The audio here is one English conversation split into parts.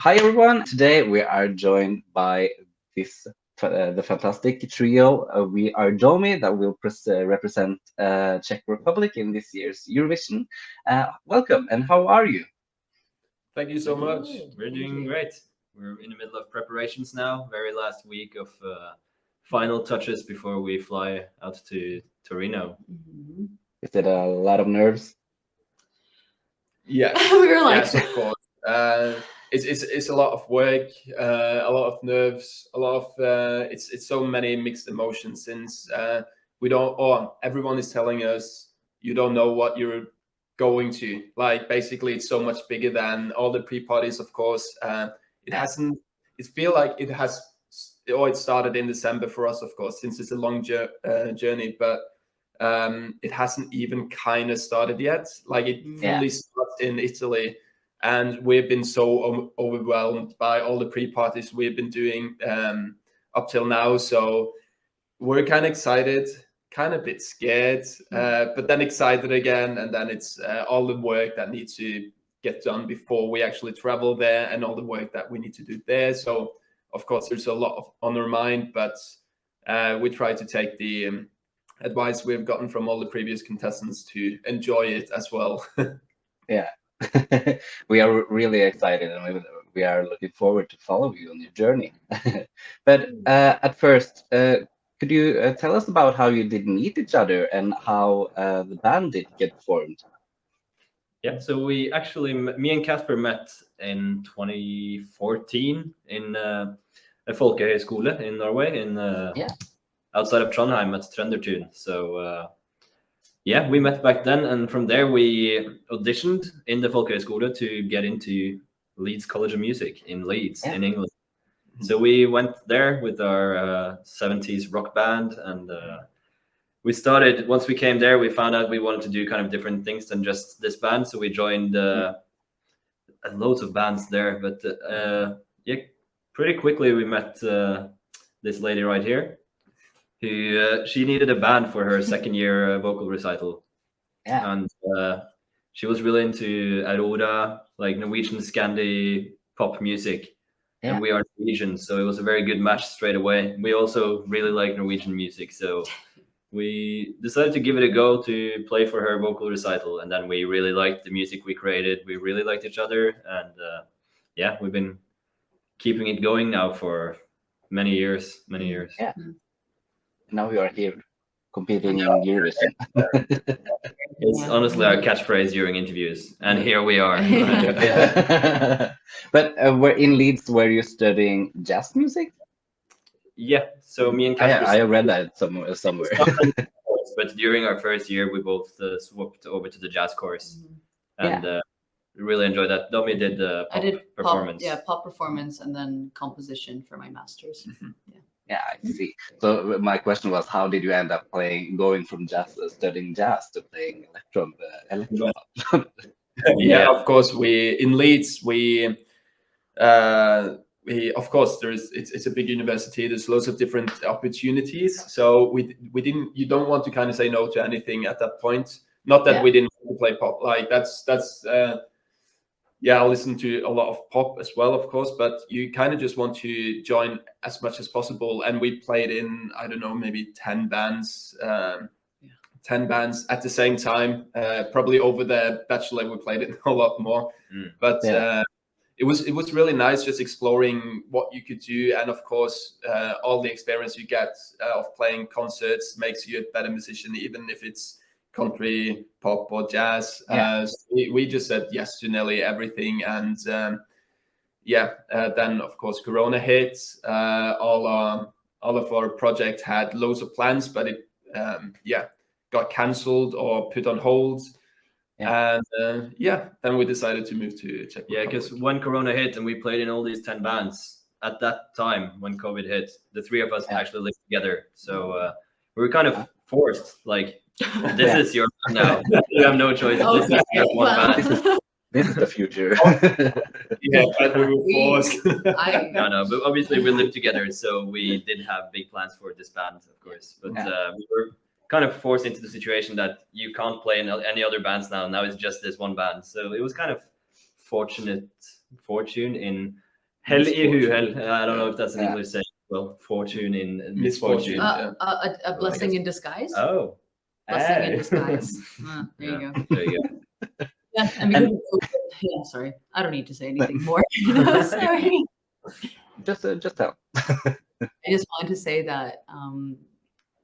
Hi everyone. Today we are joined by this the fantastic trio. We are Domi that will represent Czech Republic in this year's Eurovision. Welcome, and how are you? Thank you so much. We're doing great. We're in the middle of preparations now. Very last week of final touches before we fly out to Torino. Is it a lot of nerves? Yes, We were like, yes, of course. It's a lot of work, a lot of nerves, a lot of it's so many mixed emotions since we don't. Or everyone is telling us you don't know what you're going to. Like basically, it's so much bigger than all the pre-parties. Of course, it hasn't. It feel like it has. Or it started in December for us, of course, since it's a long journey, but. It hasn't even kind of started yet. Like it fully starts in Italy, and we've been so overwhelmed by all the pre-parties we've been doing up till now. So we're kind of excited, kind of a bit scared, but then excited again. And then it's all the work that needs to get done before we actually travel there, and all the work that we need to do there. So of course, there's a lot on our mind, but we try to take the advice we've gotten from all the previous contestants to enjoy it as well. Yeah, we are really excited, and we are looking forward to follow you on your journey. But at first, could you tell us about how you did meet each other and how the band did get formed? Yeah, so we actually, me and Casper met in 2014 in a folkehøyskole in Norway, outside of Trondheim at Trøndertun. So yeah, we met back then, and from there we auditioned in the folkehøyskole to get into Leeds College of Music in Leeds in England. So we went there with our 70s rock band, and we started, once we came there, we found out we wanted to do kind of different things than just this band. So we joined loads of bands there, but yeah, pretty quickly we met this lady right here, who she needed a band for her second year vocal recital. And she was really into Aurora, like Norwegian Scandi pop music. And we are Norwegian, so it was a very good match straight away. We also really like Norwegian music, so we decided to give it a go to play for her vocal recital. And then we really liked the music we created. We really liked each other, and yeah, we've been keeping it going now for many years. Yeah. Now we are here competing in Eurovision. It's honestly our catchphrase during interviews, and here we are. But we're in Leeds, where you're studying jazz music. Yeah, so me and Casper. I read that somewhere. But during our first year, we both swapped over to the jazz course, and really enjoyed that. Domi did I did performance. pop performance, and then composition for my master's. Yeah, I see. So my question was, how did you end up going from studying jazz to playing electro? Yeah, of course. In Leeds, we of course it's a big university. There's lots of different opportunities. So we didn't. You don't want to kind of say no to anything at that point. Not that we didn't want to play pop. Like that's. I listen to a lot of pop as well, of course, but you kind of just want to join as much as possible. And we played in, I don't know, maybe 10 bands, 10 bands at the same time. Probably over the bachelor, we played it a lot more. But it was really nice just exploring what you could do. And of course, all the experience you get of playing concerts makes you a better musician, even if it's country, pop, or jazz. We just said yes to nearly everything, and then of course Corona hit. All of our project had loads of plans, but it got cancelled or put on hold. And then we decided to move to Czech Republic. Yeah, because when Corona hit and we played in all these 10 bands at that time when COVID hit, the three of us actually lived together. So we were kind of forced, like, this is your band now. You have no choice. This is your one band. This is the future. Yeah, but we were forced. No, but obviously we lived together, so we did have big plans for this band, of course. But we were kind of forced into the situation that you can't play in any other bands now. Now it's just this one band. So it was kind of fortune in Hell i uhell. I don't know if that's an English saying. Well, fortune in misfortune. Yeah. A blessing in disguise. Oh. Blessing in Hey. disguise. There you go. There you go. Yeah, and because of COVID, yeah, sorry, I don't need to say anything more. No, sorry. Just tell. I just wanted to say that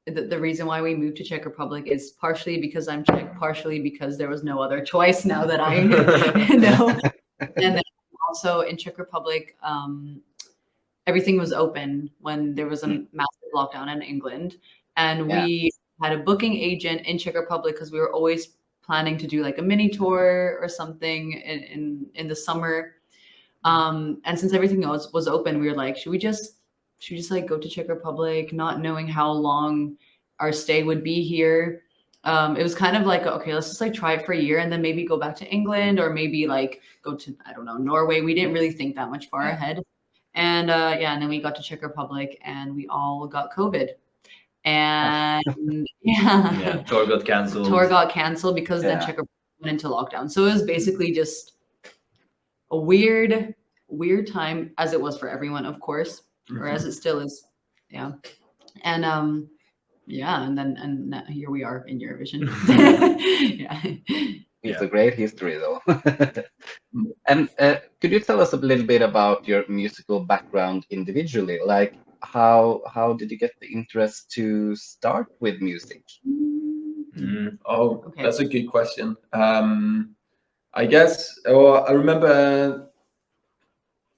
the reason why we moved to Czech Republic is partially because I'm Czech, partially because there was no other choice now that I know. And then also in Czech Republic, everything was open when there was a massive lockdown in England. And we had a booking agent in Czech Republic because we were always planning to do like a mini tour or something in the summer. And since everything else was open, we were like, should we just like go to Czech Republic, not knowing how long our stay would be here. It was kind of like, okay, let's just like try it for a year and then maybe go back to England or maybe like go to, I don't know, Norway. We didn't really think that much far ahead. And and then we got to Czech Republic and we all got COVID. And tour got canceled. Tour got canceled because then Czech Republic went into lockdown. So it was basically just a weird time, as it was for everyone, of course, or as it still is. Yeah. And and now here we are in Eurovision. It's a great history, though. And could you tell us a little bit about your musical background individually? Like, how did you get the interest to start with music? Okay. That's a good question. I guess, or I remember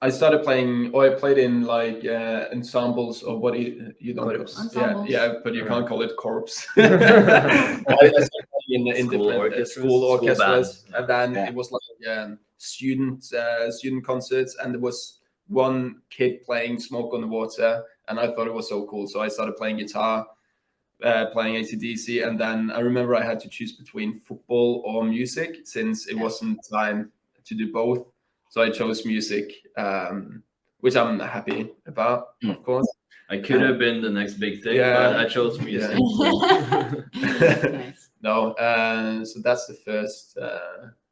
I started playing, or I played in like ensembles, or what you don't call it. Yeah, but you can't call it corps. I started playing in different school orchestras, and then it was like student concerts, and there was one kid playing Smoke on the Water, and I thought it was so cool, so I started playing guitar, playing AC/DC, and then I remember I had to choose between football or music since it wasn't time to do both. So I chose music, which I'm happy about, of course. I could have been the next big thing, but I chose music. Nice. No, so that's the first.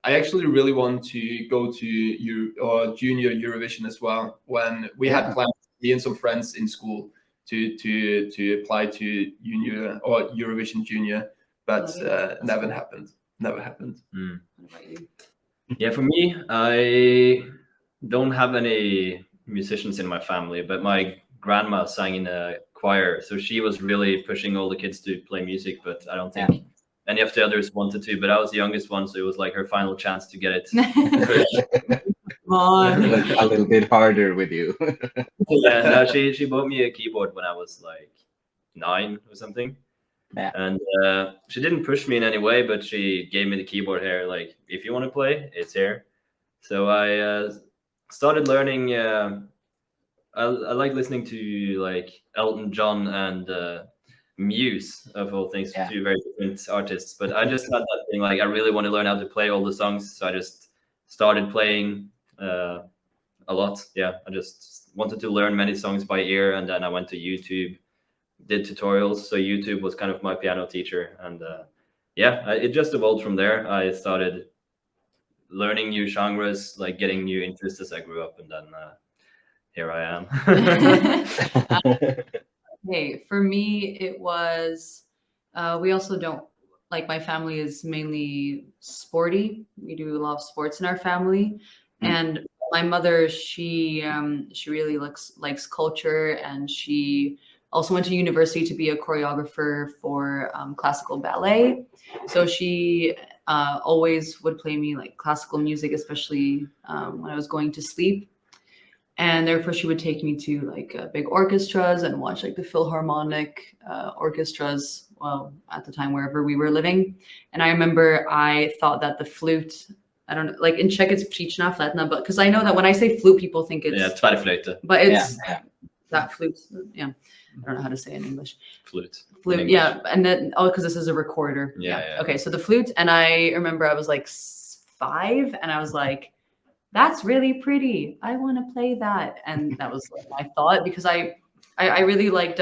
I actually really want to go to Junior Eurovision as well. When we had plans, me and some friends in school, to apply to Junior or Eurovision Junior, but never happened. Never happened. What about you? Yeah, for me, I don't have any musicians in my family, but my grandma sang in a choir, so she was really pushing all the kids to play music, but I don't think any of the others wanted to, but I was the youngest one, so it was like her final chance to get it. A little bit harder with you. No, she bought me a keyboard when I was like 9 or something. Yeah. And she didn't push me in any way, but she gave me the keyboard here, like, if you want to play, it's here. So I started learning. I like listening to like Elton John and Muse, of all things, two very different artists. But I just had that thing, like, I really want to learn how to play all the songs, so I just started playing a lot. Yeah, I just wanted to learn many songs by ear, and then I went to YouTube, did tutorials. So YouTube was kind of my piano teacher, and it just evolved from there. I started learning new genres, like getting new interests as I grew up, and then here I am. Hey, for me, it was, we also don't, like, my family is mainly sporty. We do a lot of sports in our family. And my mother, she really likes culture, and she also went to university to be a choreographer for classical ballet. So she always would play me like classical music, especially when I was going to sleep. And therefore she would take me to like big orchestras and watch like the Philharmonic orchestras, well, at the time, wherever we were living. And I remember I thought that the flute, I don't know, like in Czech it's příčná flétna, but because I know that when I say flute, people think it's tvärflöjt. But it's that flute. Yeah, I don't know how to say it in English. Flute. Flute. Yeah, and then because this is a recorder. Yeah. Okay, so the flute, and I remember I was like 5, and I was like, "That's really pretty. I want to play that." And that was like my thought, because I really liked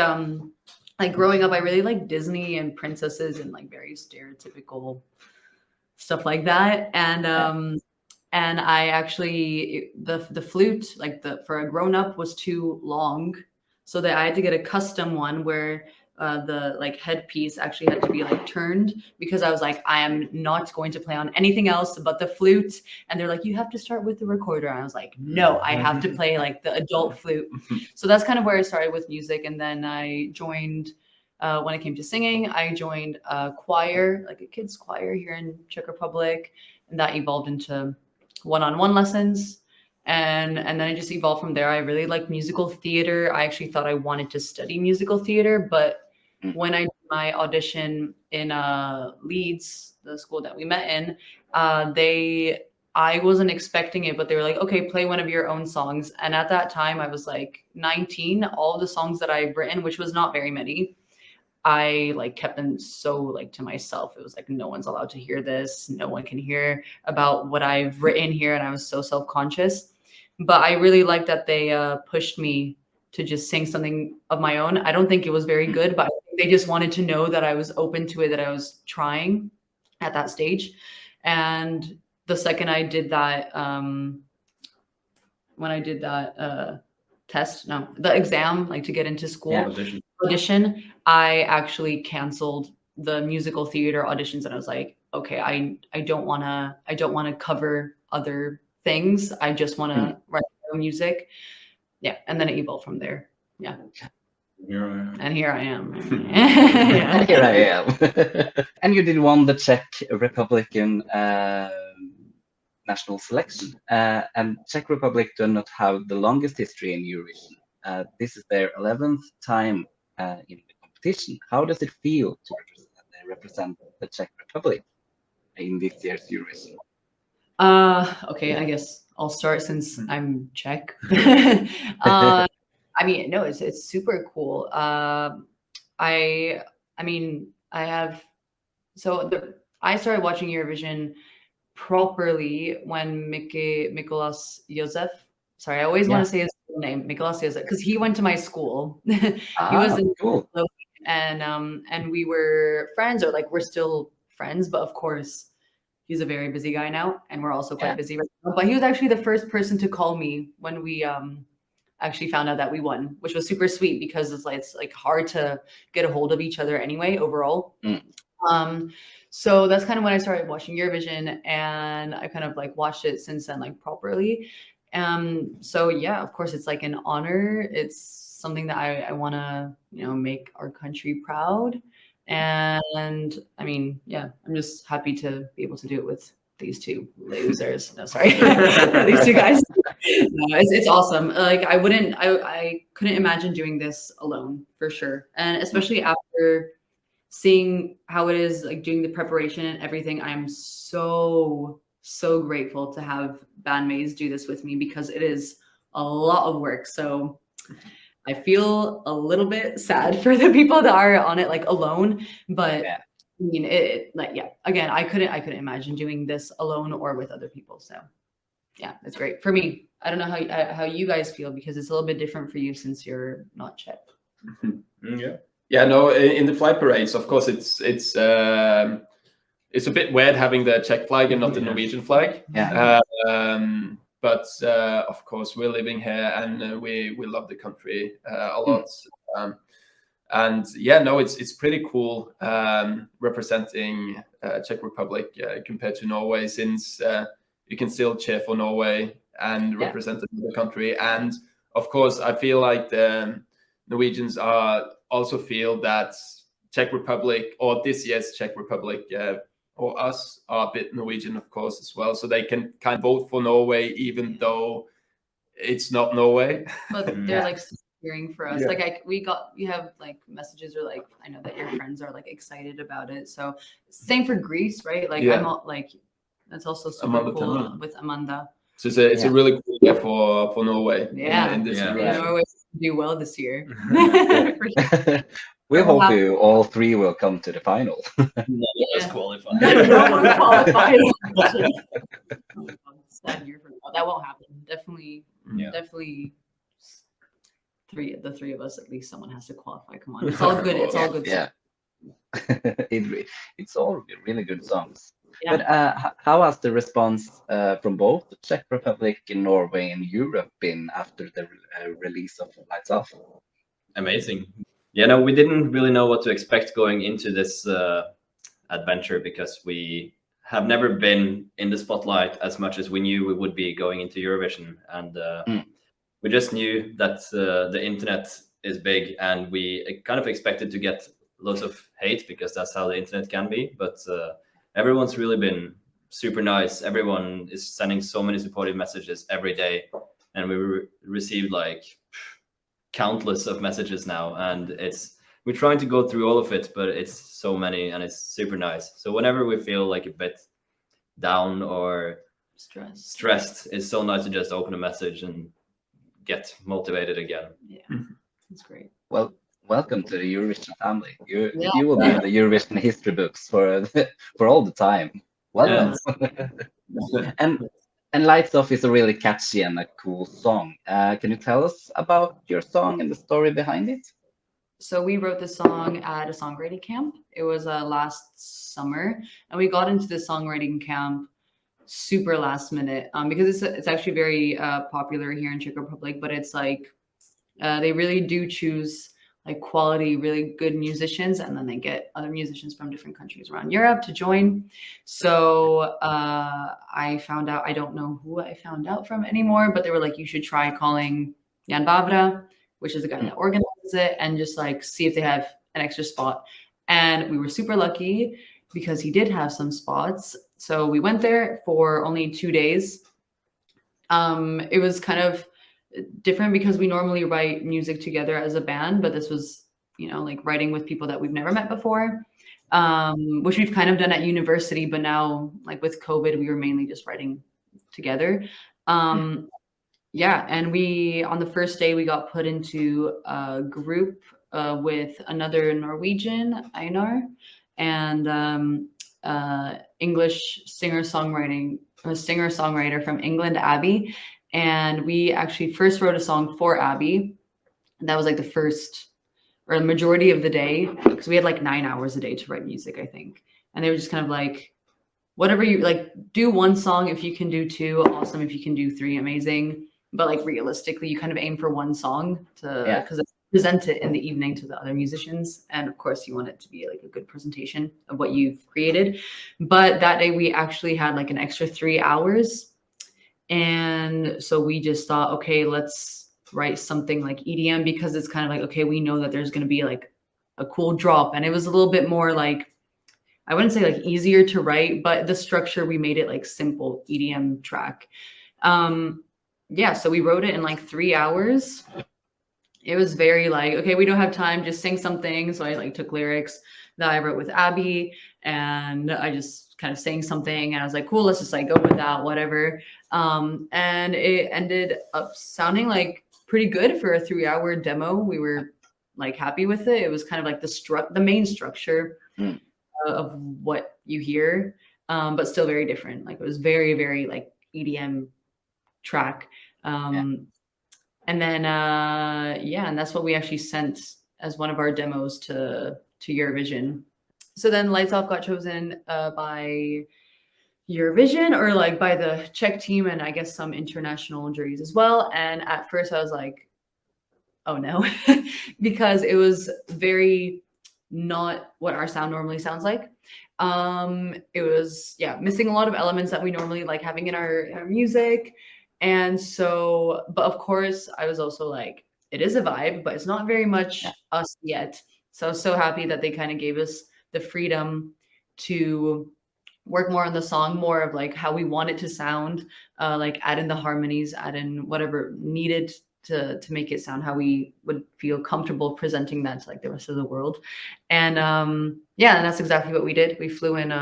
like growing up, I really liked Disney and princesses and like very stereotypical stuff like that. And and I actually the flute, like for a grown up, was too long, so that I had to get a custom one where the like headpiece actually had to be like turned, because I was like, I am not going to play on anything else but the flute. And they're like, you have to start with the recorder. And I was like, no, I have to play like the adult flute. So that's kind of where I started with music. And then I joined, when it came to singing, I joined a choir, like a kids choir here in Czech Republic. And that evolved into one-on-one lessons. And then it just evolved from there. I really liked musical theater. I actually thought I wanted to study musical theater, but when I did my audition in Leeds, the school that we met in, I wasn't expecting it, but they were like, okay, play one of your own songs. And at that time I was like 19. All of the songs that I've written, which was not very many, I like kept them so like to myself. It was like, no one's allowed to hear this. No one can hear about what I've written here. And I was so self-conscious. But I really liked that they pushed me to just sing something of my own. I don't think it was very good, but I think they just wanted to know that I was open to it, that I was trying at that stage. And the second I did that, when I did that the exam, like to get into school, audition, I actually canceled the musical theater auditions, and I was like, okay, I don't want to cover other things. I just want to write my own music. Yeah, and then it evolved from there. Yeah. And here I am. Yeah. And here I am. And you did won the Czech Republican national selection. And Czech Republic do not have the longest history in Eurovision. This is their 11th time in the competition. How does it feel to represent the Czech Republic in this year's Eurovision? Okay, I guess I'll start since I'm Czech. I mean, no, it's super cool. I started watching Eurovision properly when Mikolas Josef. Sorry, I always want to say his full name, Mikolas Josef, because he went to my school. He was in cool. And we were friends, or like we're still friends, but of course he's a very busy guy now, and we're also quite busy right now. But he was actually the first person to call me when we actually found out that we won, which was super sweet, because it's like hard to get a hold of each other anyway overall. So that's kind of when I started watching Eurovision, and I kind of like watched it since then, like properly. So yeah, of course it's like an honor. It's something that I want to, make our country proud. And I mean, yeah, I'm just happy to be able to do it with these two losers. No, sorry, these two guys. No, it's awesome. Like I couldn't imagine doing this alone, for sure. And especially after seeing how it is, like doing the preparation and everything, I'm so grateful to have bandmates do this with me, because it is a lot of work. So I feel a little bit sad for the people that are on it like alone, but I mean, again, I couldn't imagine doing this alone or with other people. So yeah, it's great for me. I don't know how you guys feel, because it's a little bit different for you since you're not Czech. Yeah, no, in the flag parades, of course, it's a bit weird having the Czech flag and not the Norwegian flag. But of course, we're living here, and we love the country a lot. And yeah, no, it's pretty cool representing Czech Republic compared to Norway, since you can still cheer for Norway and represent the country. And of course, I feel like the Norwegians also feel that Czech Republic, or this year's Czech Republic, or us, are a bit Norwegian, of course, as well. So they can kind of vote for Norway, even though it's not Norway. But they're like cheering for us. Like we have like messages, or like, I know that your friends are like excited about it. So same for Greece, right? Like I'm like, that's also super cool with Amanda. So it's a really cool year for Norway. In this year. Norway do well this year. We hope you all three will come to the final. None of us qualify. No one qualifies. That won't happen. Definitely. The three of us, at least someone has to qualify. Come on, it's all good. It's all good. Yeah. It's all really good songs. But how has the response from both the Czech Republic and Norway and Europe been after the release of Lights Off? Amazing. Yeah, no, we didn't really know what to expect going into this adventure, because we have never been in the spotlight as much as we knew we would be going into Eurovision. And we just knew that the internet is big, and we kind of expected to get lots of hate, because that's how the internet can be. But everyone's really been super nice. Everyone is sending so many supportive messages every day, and we received like countless of messages now, and we're trying to go through all of it, but it's so many, and it's super nice. So whenever we feel like a bit down or stressed, it's so nice to just open a message and get motivated again. Yeah, that's great. Well, welcome to the Eurovision family. You will be in the Eurovision history books for all the time. Welcome. And Lights Off is a really catchy and a cool song. Can you tell us about your song and the story behind it? So we wrote this song at a songwriting camp. It was last summer, and we got into the songwriting camp super last minute, because it's actually very popular here in Czech Republic. But it's like they really do choose like quality, really good musicians, and then they get other musicians from different countries around Europe to join. So I found out, I don't know who I found out from anymore, but they were like, you should try calling Jan Bavra, which is the guy that organizes it, and just like see if they have an extra spot. And we were super lucky because he did have some spots. So we went there for only 2 days. It was kind of different because we normally write music together as a band, but this was, you know, like writing with people that we've never met before, which we've kind of done at university, but now like with COVID, we were mainly just writing together. Yeah, and on the first day, we got put into a group with another Norwegian, Einar, and English singer-songwriter from England, Abby. And we actually first wrote a song for Abby. That was like the first or the majority of the day, because we had like 9 hours a day to write music, I think. And they were just kind of like, whatever you like, do one song. If you can do 2, awesome. If you can do 3, amazing. But like realistically, you kind of aim for one song because present it in the evening to the other musicians. And of course you want it to be like a good presentation of what you've created. But that day we actually had like an extra 3 hours. And so we just thought, okay, let's write something like EDM, because it's kind of like, okay, we know that there's going to be like a cool drop. And it was a little bit more like, I wouldn't say like easier to write, but the structure, we made it like simple EDM track. Yeah, so we wrote it in like 3 hours. It was very like, okay, we don't have time, just sing something. So I like took lyrics that I wrote with Abby, and I just kind of sang something, and I was like, cool, let's just like go with that, whatever. And it ended up sounding like pretty good for a 3-hour demo. We were like happy with it. It was kind of like the main structure of what you hear, but still very different. Like it was very, very like EDM track. And then and that's what we actually sent as one of our demos to Eurovision. So then Lights Off got chosen by Eurovision, or like by the Czech team, and I guess some international juries as well. And at first I was like, oh no, because it was very not what our sound normally sounds like. It was missing a lot of elements that we normally like having in our music. And so, but of course I was also like, it is a vibe, but it's not very much us yet. So I was so happy that they kind of gave us the freedom to work more on the song, more of like how we want it to sound, like add in the harmonies, add in whatever needed to make it sound how we would feel comfortable presenting that to like the rest of the world. And and that's exactly what we did. We flew in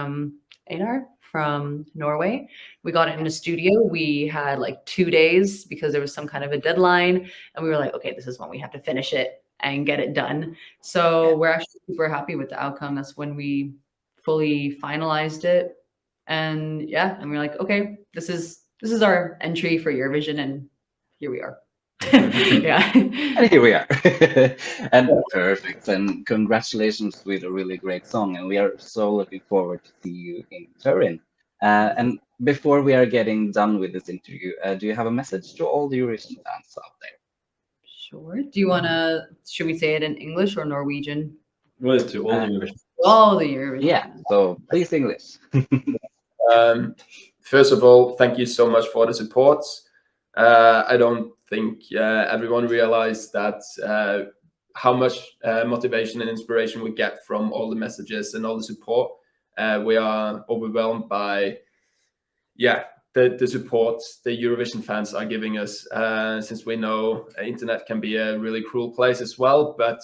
Einar from Norway. We got it in a studio. We had like 2 days because there was some kind of a deadline, and we were like, okay, this is when we have to finish it and get it done. So we're actually super happy with the outcome. That's when we fully finalized it. And and we're like, okay, this is our entry for Eurovision, and here we are. Yeah. And here we are. And perfect. And congratulations with a really great song. And we are so looking forward to see you in Turin. And before we are getting done with this interview, do you have a message to all the Eurovision fans out there? Sure. Do you want to, should we say it in English or Norwegian? Well, to all the Eurovision. All the Eurovision. Yeah, so please English. First of all, thank you so much for the support. I don't think everyone realized that how much motivation and inspiration we get from all the messages and all the support. We are overwhelmed by, the support the Eurovision fans are giving us, since we know internet can be a really cruel place as well. But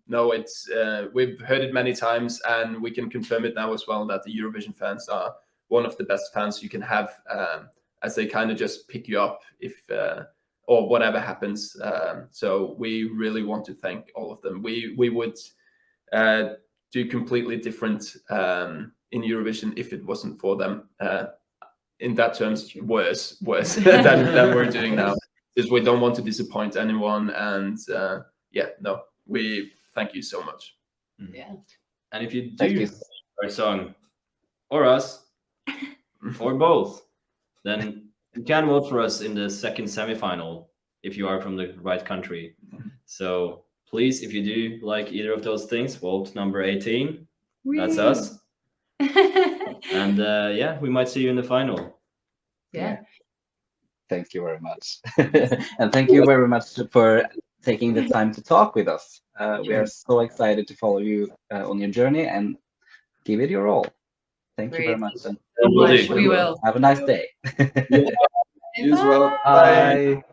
no, it's we've heard it many times, and we can confirm it now as well, that the Eurovision fans are one of the best fans you can have, as they kind of just pick you up if or whatever happens. So we really want to thank all of them. We would do completely different in Eurovision if it wasn't for them. In that terms, worse than we're doing now, because we don't want to disappoint anyone. And we thank you so much. Yeah. And if you do our song or us or both, then you can vote for us in the second semifinal if you are from the right country. So please, if you do like either of those things, vote number 18. That's us. And we might see you in the final. Yeah. Thank you very much. And thank you very much for taking the time to talk with us. We are so excited to follow you on your journey and give it your all. Thank you very much. And We will. have a nice day. You as well. Bye.